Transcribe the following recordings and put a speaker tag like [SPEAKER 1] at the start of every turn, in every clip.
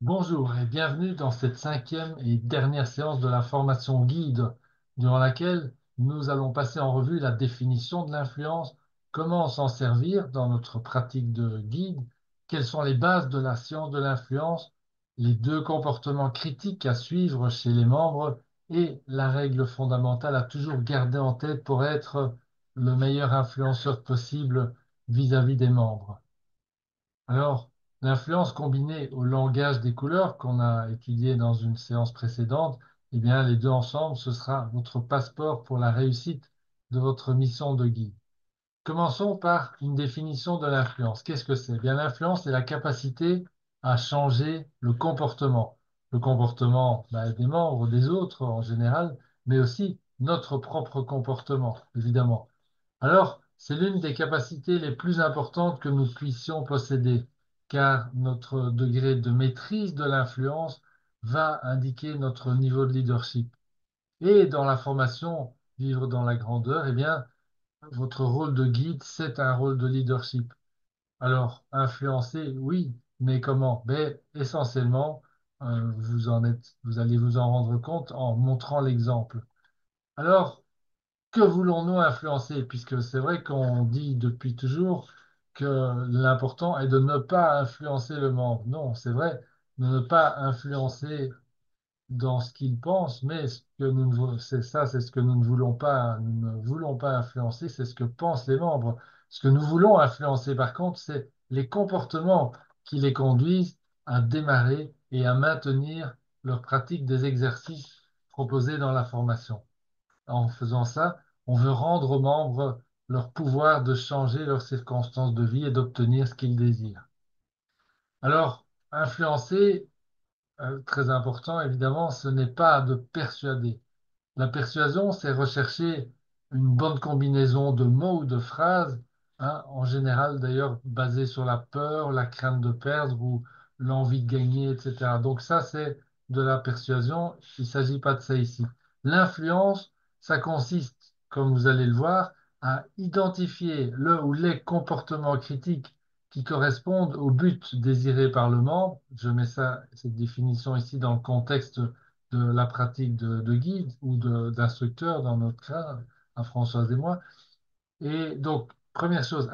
[SPEAKER 1] Bonjour et bienvenue dans cette cinquième et dernière séance de la formation guide, durant laquelle nous allons passer en revue la définition de l'influence, comment s'en servir dans notre pratique de guide, quelles sont les bases de la science de l'influence, les deux comportements critiques à suivre chez les membres et la règle fondamentale à toujours garder en tête pour être le meilleur influenceur possible vis-à-vis des membres. Alors, l'influence combinée au langage des couleurs qu'on a étudié dans une séance précédente, eh bien, les deux ensemble, ce sera votre passeport pour la réussite de votre mission de guide. Commençons par une définition de l'influence. Qu'est-ce que c'est? Eh bien, l'influence, c'est la capacité à changer le comportement. Le comportement des membres, des autres en général, mais aussi notre propre comportement, évidemment. Alors, c'est l'une des capacités les plus importantes que nous puissions posséder, car notre degré de maîtrise de l'influence va indiquer notre niveau de leadership. Et dans la formation Vivre dans la grandeur, eh bien, votre rôle de guide, c'est un rôle de leadership. Alors, influencer, oui, mais comment? Ben, essentiellement, vous allez vous en rendre compte en montrant l'exemple. Alors, que voulons-nous influencer? Puisque c'est vrai qu'on dit depuis toujours que l'important est de ne pas influencer le membre. Non, c'est vrai, de ne pas influencer dans ce qu'il pense, mais ce que nous ne vou- c'est ça, c'est ce que nous ne voulons pas. Nous ne voulons pas influencer, c'est ce que pensent les membres. Ce que nous voulons influencer, par contre, c'est les comportements qui les conduisent à démarrer et à maintenir leur pratique des exercices proposés dans la formation. En faisant ça, on veut rendre aux membres leur pouvoir de changer leurs circonstances de vie et d'obtenir ce qu'ils désirent. Alors, influencer, très important évidemment, ce n'est pas de persuader. La persuasion, c'est rechercher une bonne combinaison de mots ou de phrases, hein, en général d'ailleurs basée sur la peur, la crainte de perdre ou l'envie de gagner, etc. Donc ça, c'est de la persuasion. Il ne s'agit pas de ça ici. L'influence, ça consiste, comme vous allez le voir, à identifier le ou les comportements critiques qui correspondent au but désiré par le membre. Je mets ça, cette définition ici dans le contexte de la pratique de guide ou d'instructeur dans notre cas, à Françoise et moi. Et donc, première chose,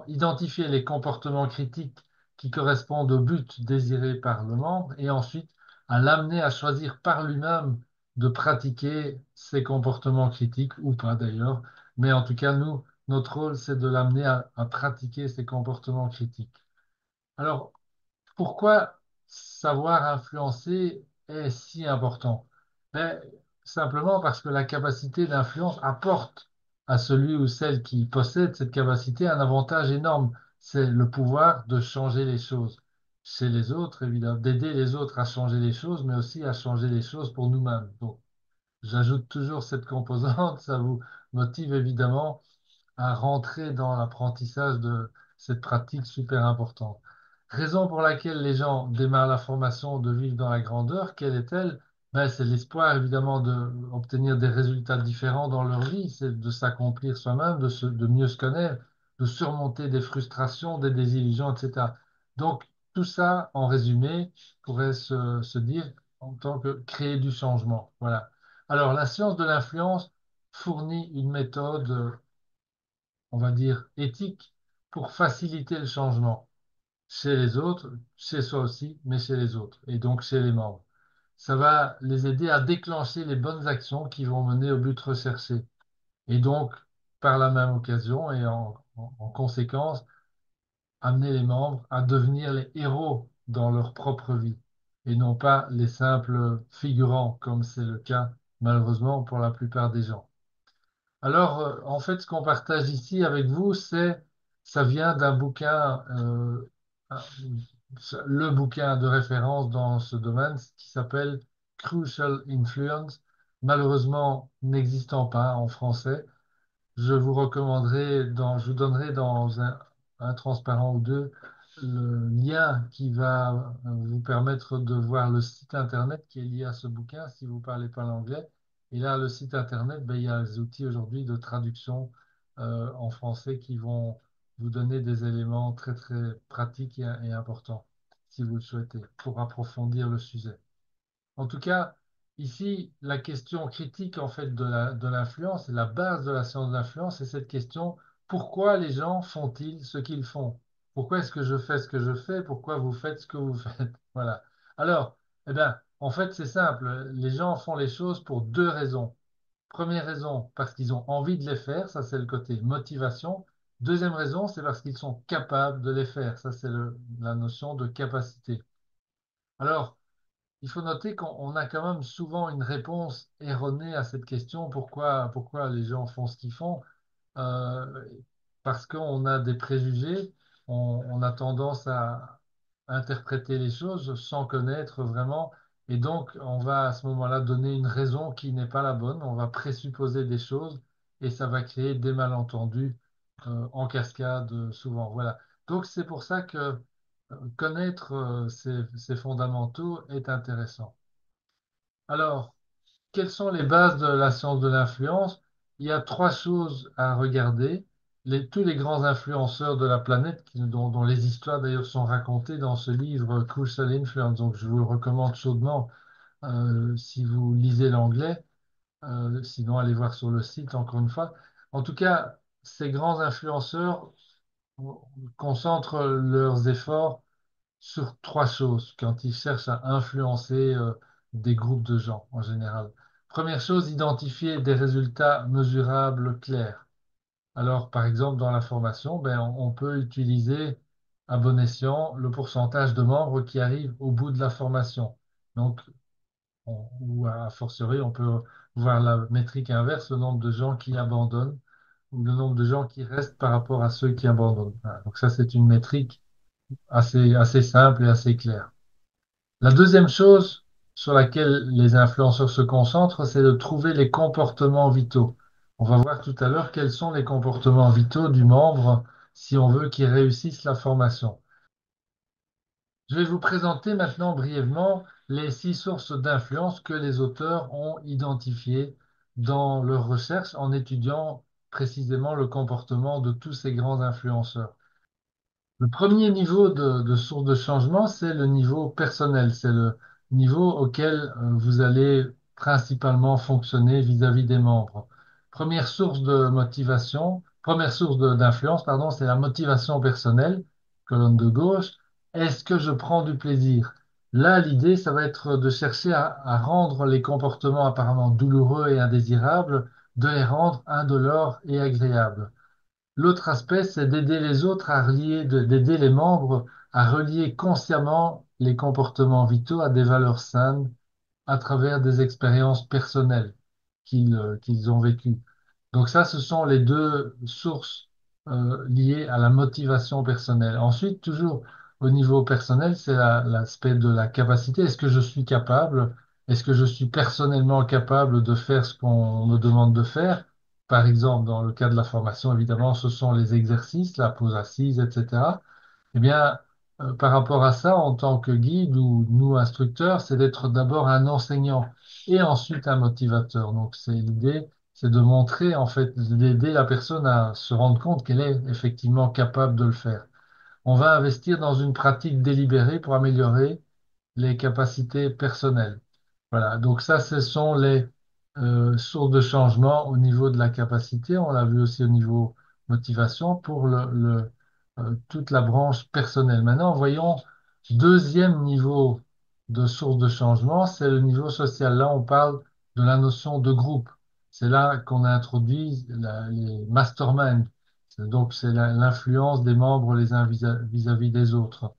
[SPEAKER 1] identifier les comportements critiques qui correspondent au but désiré par le membre et ensuite à l'amener à choisir par lui-même de pratiquer ces comportements critiques ou pas d'ailleurs. Mais en tout cas, nous, notre rôle, c'est de l'amener à pratiquer ces comportements critiques. Alors, pourquoi savoir influencer est si important? Ben, simplement parce que la capacité d'influence apporte à celui ou celle qui possède cette capacité un avantage énorme. C'est le pouvoir de changer les choses chez les autres, évidemment, d'aider les autres à changer les choses, mais aussi à changer les choses pour nous-mêmes. Donc, j'ajoute toujours cette composante, ça vous motive évidemment à rentrer dans l'apprentissage de cette pratique super importante. Raison pour laquelle les gens démarrent la formation de vivre dans la grandeur, quelle est-elle? Ben, c'est l'espoir évidemment d'obtenir des résultats différents dans leur vie, c'est de s'accomplir soi-même, de mieux se connaître, de surmonter des frustrations, des désillusions, etc. Donc, tout ça, en résumé, pourrait se dire en tant que créer du changement. Voilà. Alors, la science de l'influence fournit une méthode, on va dire, éthique pour faciliter le changement chez les autres, chez soi aussi, mais chez les autres, et donc chez les membres. Ça va les aider à déclencher les bonnes actions qui vont mener au but recherché. Et donc, par la même occasion et en conséquence, amener les membres à devenir les héros dans leur propre vie et non pas les simples figurants, comme c'est le cas malheureusement pour la plupart des gens. Alors, en fait, ce qu'on partage ici avec vous, ça vient d'un bouquin, un- le bouquin de référence dans ce domaine qui s'appelle Crucial Influence, malheureusement n'existant pas en français. Je vous donnerai dans un transparent ou deux le lien qui va vous permettre de voir le site internet qui est lié à ce bouquin si vous ne parlez pas l'anglais. Et là, le site internet, ben, il y a des outils aujourd'hui de traduction en français qui vont vous donner des éléments très très pratiques et importants. si vous le souhaitez, pour approfondir le sujet. En tout cas, ici, la question critique en fait de l'influence, et la base de la science de l'influence, c'est cette question, pourquoi les gens font-ils ce qu'ils font? Pourquoi est-ce que je fais ce que je fais? Pourquoi vous faites ce que vous faites? Voilà. Alors, eh bien, en fait, c'est simple. Les gens font les choses pour deux raisons. Première raison, parce qu'ils ont envie de les faire, ça c'est le côté motivation. Deuxième raison, c'est parce qu'ils sont capables de les faire, ça c'est la notion de capacité. Alors, il faut noter qu'on a quand même souvent une réponse erronée à cette question, pourquoi les gens font ce qu'ils font. Euh, Parce qu'on a des préjugés, on a tendance à interpréter les choses sans connaître vraiment, et donc on va à ce moment-là donner une raison qui n'est pas la bonne, on va présupposer des choses, et ça va créer des malentendus en cascade souvent. Voilà. Donc c'est pour ça que connaître ces fondamentaux est intéressant. Alors, quelles sont les bases de la science de l'influence? Il y a trois choses à regarder. Tous les grands influenceurs de la planète, dont les histoires d'ailleurs sont racontées dans ce livre Crucial Influence, donc je vous le recommande chaudement si vous lisez l'anglais. Sinon, allez voir sur le site encore une fois. En tout cas, ces grands influenceurs concentrent leurs efforts sur trois choses quand ils cherchent à influencer des groupes de gens en général. Première chose, identifier des résultats mesurables clairs. Alors, par exemple, dans la formation, ben, on peut utiliser à bon escient le pourcentage de membres qui arrivent au bout de la formation. Donc, ou à fortiori, on peut voir la métrique inverse, le nombre de gens qui abandonnent ou le nombre de gens qui restent par rapport à ceux qui abandonnent. Voilà. Donc ça, c'est une métrique assez simple et assez claire. La deuxième chose sur laquelle les influenceurs se concentrent, c'est de trouver les comportements vitaux. On va voir tout à l'heure quels sont les comportements vitaux du membre si on veut qu'il réussisse la formation. Je vais vous présenter maintenant brièvement les six sources d'influence que les auteurs ont identifiées dans leurs recherches en étudiant précisément le comportement de tous ces grands influenceurs. Le premier niveau de source de changement, c'est le niveau personnel. C'est le niveau auquel vous allez principalement fonctionner vis-à-vis des membres. Première source de motivation, première source d'influence, pardon, c'est la motivation personnelle, colonne de gauche. Est-ce que je prends du plaisir? Là, l'idée, ça va être de chercher à rendre les comportements apparemment douloureux et indésirables, de les rendre indolores et agréables. L'autre aspect, c'est d'aider les autres à relier, d'aider les membres à relier consciemment les comportements vitaux à des valeurs saines à travers des expériences personnelles qu'ils ont vécues. Donc ça, ce sont les deux sources liées à la motivation personnelle. Ensuite, toujours au niveau personnel, c'est l'aspect de la capacité. Est-ce que je suis capable? Est-ce que je suis personnellement capable de faire ce qu'on me demande de faire? Par exemple, dans le cas de la formation, évidemment, ce sont les exercices, la pause assise, etc. Eh bien, par rapport à ça, en tant que guide ou nous instructeurs, c'est d'être d'abord un enseignant et ensuite un motivateur. Donc, c'est l'idée, c'est de montrer, en fait, d'aider la personne à se rendre compte qu'elle est effectivement capable de le faire. On va investir dans une pratique délibérée pour améliorer les capacités personnelles. Voilà, donc ça, ce sont les sources de changement au niveau de la capacité. On l'a vu aussi au niveau motivation pour toute la branche personnelle. Maintenant, voyons, deuxième niveau de source de changement, c'est le niveau social. Là, on parle de la notion de groupe. C'est là qu'on a introduit les masterminds. Donc, c'est l'influence des membres les uns vis-à-vis des autres.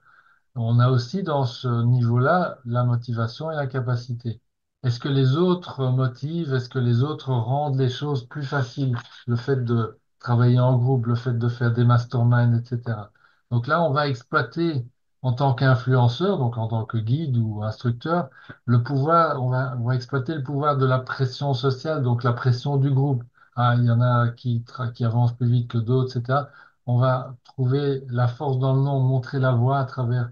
[SPEAKER 1] On a aussi dans ce niveau-là la motivation et la capacité. Est-ce que les autres motivent? Est-ce que les autres rendent les choses plus faciles? Le fait de travailler en groupe, le fait de faire des masterminds, etc. Donc là, on va exploiter en tant qu'influenceur, donc en tant que guide ou instructeur, le pouvoir, on va exploiter le pouvoir de la pression sociale, donc la pression du groupe. Ah, il y en a qui avancent plus vite que d'autres, etc. On va trouver la force dans le nom, montrer la voie à travers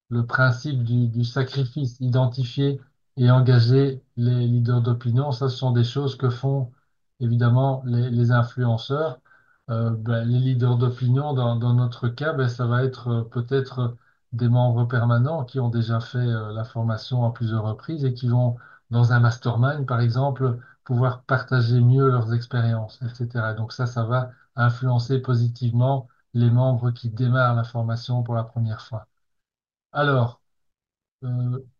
[SPEAKER 1] le principe du sacrifice, identifier et engager les leaders d'opinion. Ça, ce sont des choses que font évidemment les influenceurs. Ben, les leaders d'opinion, dans notre cas, ben, ça va être peut-être des membres permanents qui ont déjà fait la formation à plusieurs reprises et qui vont, dans un mastermind, par exemple, pouvoir partager mieux leurs expériences, etc. Donc ça va influencer positivement les membres qui démarrent la formation pour la première fois. Alors,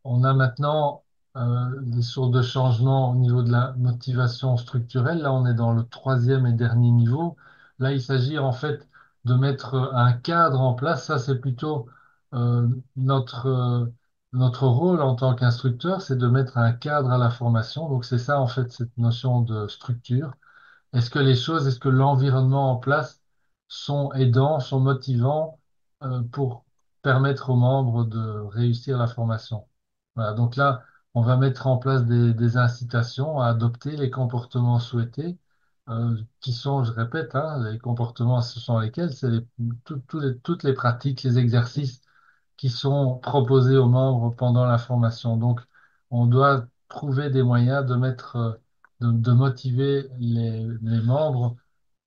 [SPEAKER 1] on a maintenant des sources de changement au niveau de la motivation structurelle. Là, on est dans le troisième et dernier niveau. Là, il s'agit en fait de mettre un cadre en place. Ça, c'est plutôt euh, notre, euh, notre rôle en tant qu'instructeur, c'est de mettre un cadre à la formation. Donc, c'est ça, en fait, cette notion de structure. Est-ce que l'environnement en place sont aidants, sont motivants pour permettre aux membres de réussir la formation? Voilà, donc là, on va mettre en place des incitations à adopter les comportements souhaités, qui sont, je répète, hein, les comportements, ce sont lesquels? C'est toutes les pratiques, les exercices qui sont proposés aux membres pendant la formation. Donc, on doit trouver des moyens de mettre, de motiver les membres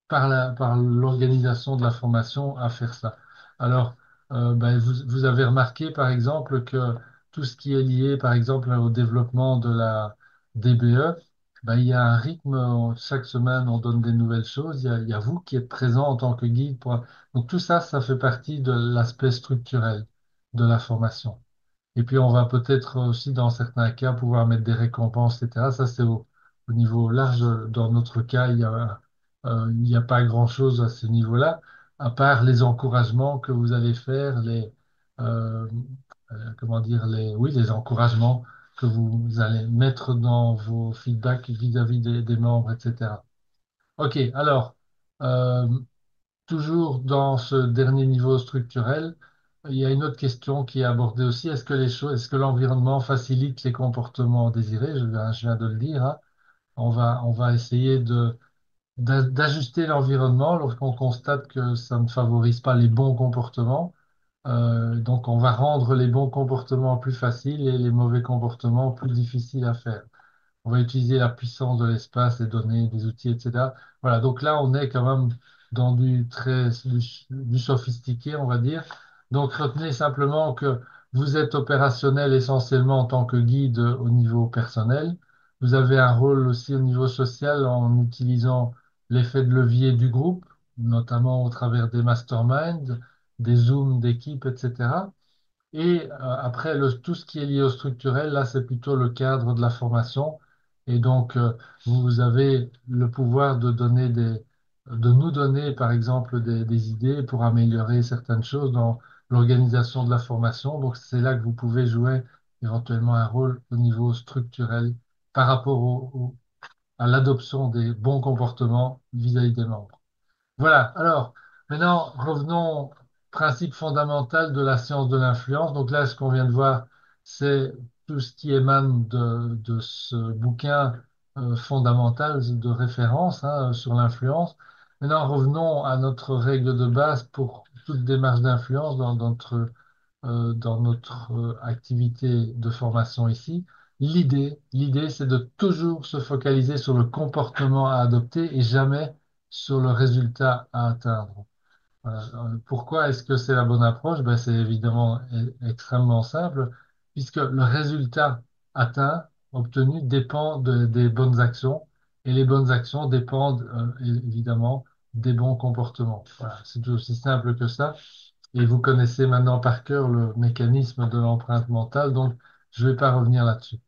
[SPEAKER 1] par l'organisation de la formation à faire ça. Alors, ben, vous avez remarqué, par exemple, que tout ce qui est lié, par exemple, au développement de la DBE, ben, il y a un rythme, chaque semaine, on donne des nouvelles choses, il y a vous qui êtes présent en tant que guide. Donc, tout ça, ça fait partie de l'aspect structurel de la formation. Et puis, on va peut-être aussi, dans certains cas, pouvoir mettre des récompenses, etc. Ça, c'est au niveau large. Dans notre cas, il n'y a pas grand-chose à ce niveau-là, à part les encouragements que vous allez faire, euh, comment dire, oui, les encouragements que vous allez mettre dans vos feedbacks vis-à-vis des membres, etc. OK, alors, euh, toujours dans ce dernier niveau structurel, il y a une autre question qui est abordée aussi. Est-ce que l'environnement facilite les comportements désirés? Je viens de le dire, hein. On va essayer d'ajuster l'environnement lorsqu'on constate que ça ne favorise pas les bons comportements. Donc, on va rendre les bons comportements plus faciles et les mauvais comportements plus difficiles à faire. On va utiliser la puissance de l'espace, des données, des outils, etc. Voilà, donc là, on est quand même dans du sophistiqué, on va dire. Donc, retenez simplement que vous êtes opérationnel essentiellement en tant que guide au niveau personnel. Vous avez un rôle aussi au niveau social en utilisant l'effet de levier du groupe, notamment au travers des masterminds, des zooms d'équipe, etc. Et après, tout ce qui est lié au structurel, là, c'est plutôt le cadre de la formation. Et donc, vous avez le pouvoir de nous donner, par exemple, des idées pour améliorer certaines choses dans l'organisation de la formation. Donc, c'est là que vous pouvez jouer éventuellement un rôle au niveau structurel par rapport à l'adoption des bons comportements vis-à-vis des membres. Voilà. Alors, maintenant, revenons au principe fondamental de la science de l'influence. Donc là, ce qu'on vient de voir, c'est tout ce qui émane de ce bouquin fondamental de référence, hein, sur l'influence. Maintenant, revenons à notre règle de base pour toute démarche d'influence dans notre activité de formation ici. L'idée, c'est de toujours se focaliser sur le comportement à adopter et jamais sur le résultat à atteindre. Voilà. Pourquoi est-ce que c'est la bonne approche? Ben, c'est évidemment extrêmement simple, puisque le résultat atteint, obtenu, dépend des bonnes actions, et les bonnes actions dépendent évidemment des bons comportements. Voilà. C'est aussi simple que ça. Et vous connaissez maintenant par cœur le mécanisme de l'empreinte mentale, donc je ne vais pas revenir là-dessus.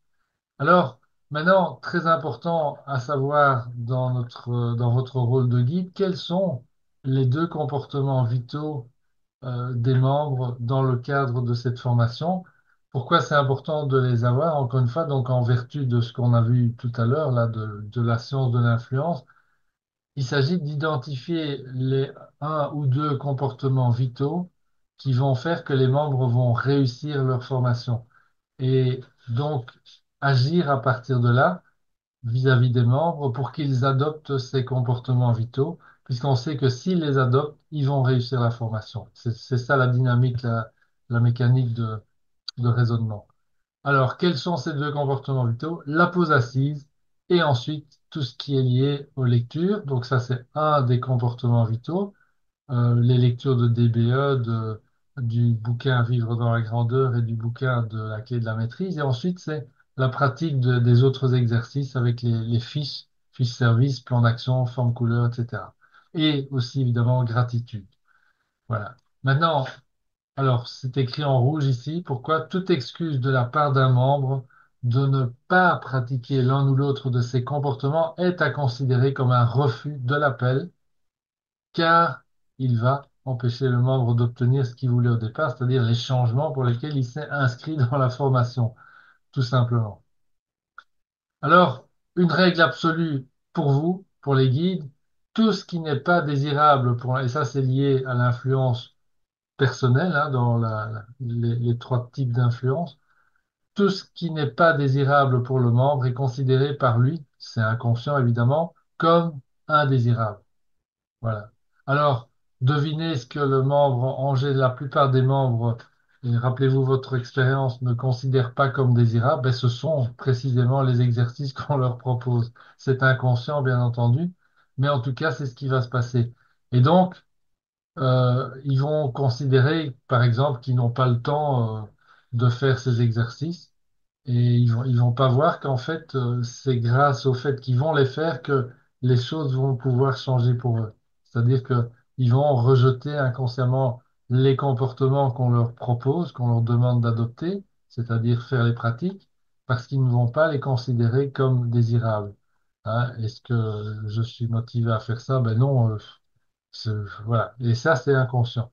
[SPEAKER 1] Alors, maintenant, très important à savoir dans votre rôle de guide, quels sont les deux comportements vitaux des membres dans le cadre de cette formation? Pourquoi c'est important de les avoir? Encore une fois, donc en vertu de ce qu'on a vu tout à l'heure, là, de la science de l'influence, il s'agit d'identifier les un ou deux comportements vitaux qui vont faire que les membres vont réussir leur formation. Et donc, agir à partir de là vis-à-vis des membres pour qu'ils adoptent ces comportements vitaux, puisqu'on sait que s'ils les adoptent, ils vont réussir la formation. C'est ça la dynamique, la mécanique de raisonnement. Alors, quels sont ces deux comportements vitaux? La pause assise et ensuite tout ce qui est lié aux lectures. Donc ça, c'est un des comportements vitaux. Les lectures de DBE, du bouquin Vivre dans la grandeur et du bouquin de la clé de la maîtrise. Et ensuite, c'est la pratique des autres exercices avec les fiches, fiches service, plan d'action, forme couleur, etc. Et aussi, évidemment, gratitude. Voilà. Maintenant, alors, c'est écrit en rouge ici. Pourquoi toute excuse de la part d'un membre de ne pas pratiquer l'un ou l'autre de ces comportements est à considérer comme un refus de l'appel, car il va empêcher le membre d'obtenir ce qu'il voulait au départ, c'est-à-dire les changements pour lesquels il s'est inscrit dans la formation, tout simplement. Alors, une règle absolue pour vous, pour les guides, tout ce qui n'est pas désirable et ça c'est lié à l'influence personnelle, hein, dans les trois types d'influence, tout ce qui n'est pas désirable pour le membre est considéré par lui, c'est inconscient évidemment, comme indésirable. Voilà. Alors, devinez ce que le membre, la plupart des membres, et rappelez-vous votre expérience, ne considèrent pas comme désirables, ben, ce sont précisément les exercices qu'on leur propose. C'est inconscient, bien entendu, mais en tout cas, c'est ce qui va se passer. Et donc, ils vont considérer, par exemple, qu'ils n'ont pas le temps, de faire ces exercices. Et ils vont pas voir qu'en fait, c'est grâce au fait qu'ils vont les faire que les choses vont pouvoir changer pour eux. C'est-à-dire que ils vont rejeter inconsciemment les comportements qu'on leur propose, qu'on leur demande d'adopter, c'est-à-dire faire les pratiques, parce qu'ils ne vont pas les considérer comme désirables. Hein, est-ce que je suis motivé à faire ça? Ben non, c'est- voilà. Et ça, c'est inconscient.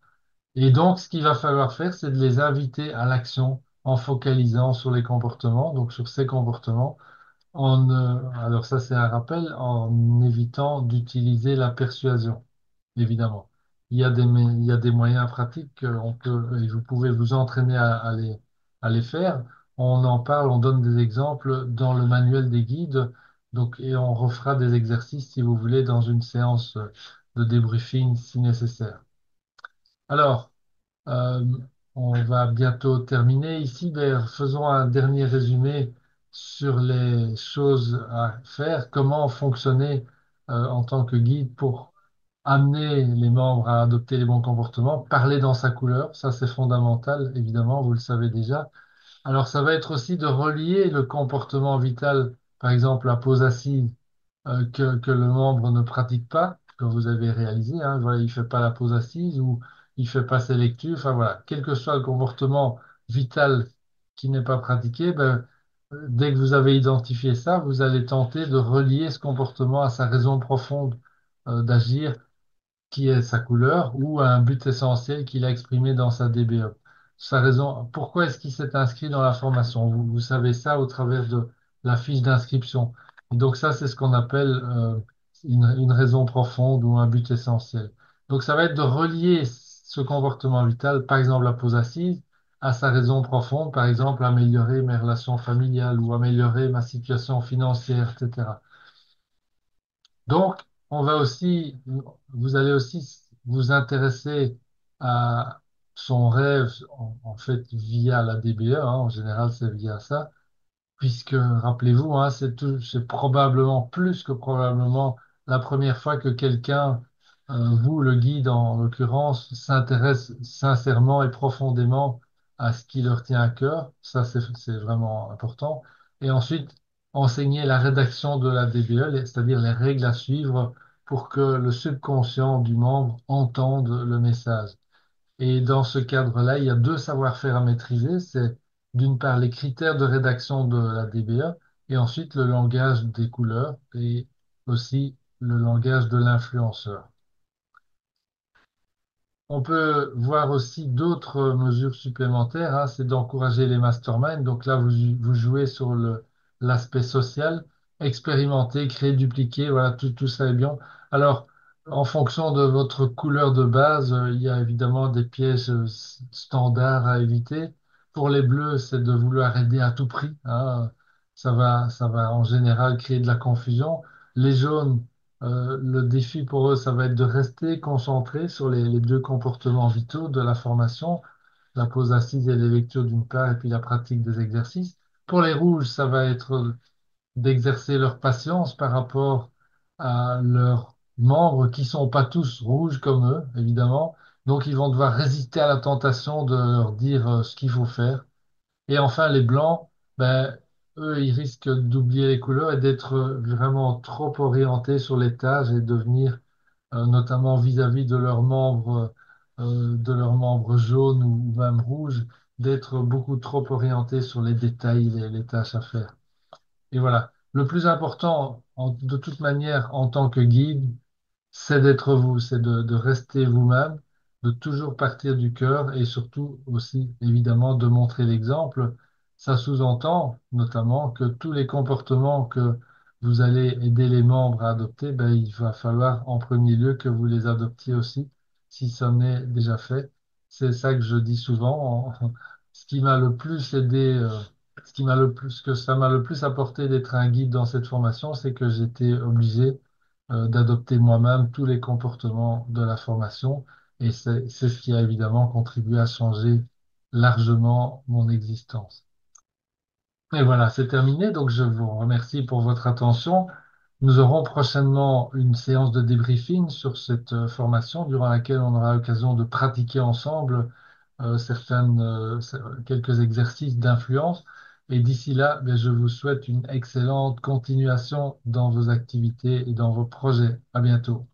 [SPEAKER 1] Et donc, ce qu'il va falloir faire, c'est de les inviter à l'action en focalisant sur les comportements, donc sur ces comportements, alors ça c'est un rappel, en évitant d'utiliser la persuasion, évidemment. Il y a des moyens pratiques et vous pouvez vous entraîner à les faire. On en parle, on donne des exemples dans le manuel des guides, donc, et on refera des exercices si vous voulez dans une séance de débriefing si nécessaire. Alors, euh, on va bientôt terminer ici, mais faisons un dernier résumé sur les choses à faire, comment fonctionner en tant que guide pour amener les membres à adopter les bons comportements, parler dans sa couleur, ça c'est fondamental, évidemment, vous le savez déjà. Alors ça va être aussi de relier le comportement vital, par exemple la pose assise, que le membre ne pratique pas, que vous avez réalisé, hein, voilà, il fait pas la pause assise ou il fait pas ses lectures, enfin voilà, quel que soit le comportement vital qui n'est pas pratiqué, ben, dès que vous avez identifié ça, vous allez tenter de relier ce comportement à sa raison profonde d'agir qui est sa couleur ou à un but essentiel qu'il a exprimé dans sa DBE. Sa raison, pourquoi est-ce qu'il s'est inscrit dans la formation? Vous savez ça au travers de la fiche d'inscription. Et donc ça, c'est ce qu'on appelle une raison profonde ou un but essentiel. Donc ça va être de relier ce comportement vital, par exemple la pause assise, à sa raison profonde, par exemple améliorer mes relations familiales ou améliorer ma situation financière, etc. Donc, on va aussi, vous allez aussi vous intéresser à son rêve, en fait, via la DBE, hein, en général, c'est via ça, puisque, rappelez-vous, hein, c'est probablement, plus que probablement, la première fois que quelqu'un, vous, le guide en l'occurrence, s'intéresse sincèrement et profondément à ce qui leur tient à cœur. Ça, c'est vraiment important. Et ensuite, enseigner la rédaction de la DBE, c'est-à-dire les règles à suivre pour que le subconscient du membre entende le message. Et dans ce cadre-là, il y a deux savoir-faire à maîtriser. C'est d'une part les critères de rédaction de la DBA et ensuite le langage des couleurs et aussi le langage de l'influenceur. On peut voir aussi d'autres mesures supplémentaires, hein, c'est d'encourager les masterminds. Donc là, vous jouez sur l'aspect social, expérimenter, créer, dupliquer, voilà, tout ça est bien. Alors, en fonction de votre couleur de base, il y a évidemment des pièges standards à éviter. Pour les bleus, c'est de vouloir aider à tout prix, hein. Ça va en général créer de la confusion. Les jaunes, le défi pour eux, ça va être de rester concentré sur les deux comportements vitaux de la formation, la pause assise et les lectures d'une part, et puis la pratique des exercices. Pour les rouges, ça va être d'exercer leur patience par rapport à leurs membres qui sont pas tous rouges comme eux, évidemment, Donc, ils vont devoir résister à la tentation de leur dire ce qu'il faut faire. Et enfin, les blancs, ben, eux, ils risquent d'oublier les couleurs et d'être vraiment trop orientés sur les tâches et devenir, notamment vis-à-vis de leurs membres jaunes ou même rouges, d'être beaucoup trop orientés sur les détails, les tâches à faire. Et voilà. Le plus important, de toute manière, en tant que guide, c'est d'être vous, c'est de rester vous-même, de toujours partir du cœur et surtout aussi, évidemment, de montrer l'exemple. Ça sous-entend notamment que tous les comportements que vous allez aider les membres à adopter, ben, il va falloir en premier lieu que vous les adoptiez aussi, si ça n'est déjà fait. C'est ça que je dis souvent. Ce qui m'a le plus aidé, ce qui m'a le plus, ce que ça m'a le plus apporté d'être un guide dans cette formation, c'est que j'étais obligé d'adopter moi-même tous les comportements de la formation. Et c'est ce qui a évidemment contribué à changer largement mon existence. Et voilà, c'est terminé. Donc, je vous remercie pour votre attention. Nous aurons prochainement une séance de débriefing sur cette formation durant laquelle on aura l'occasion de pratiquer ensemble quelques exercices d'influence. Et d'ici là, ben, je vous souhaite une excellente continuation dans vos activités et dans vos projets. À bientôt.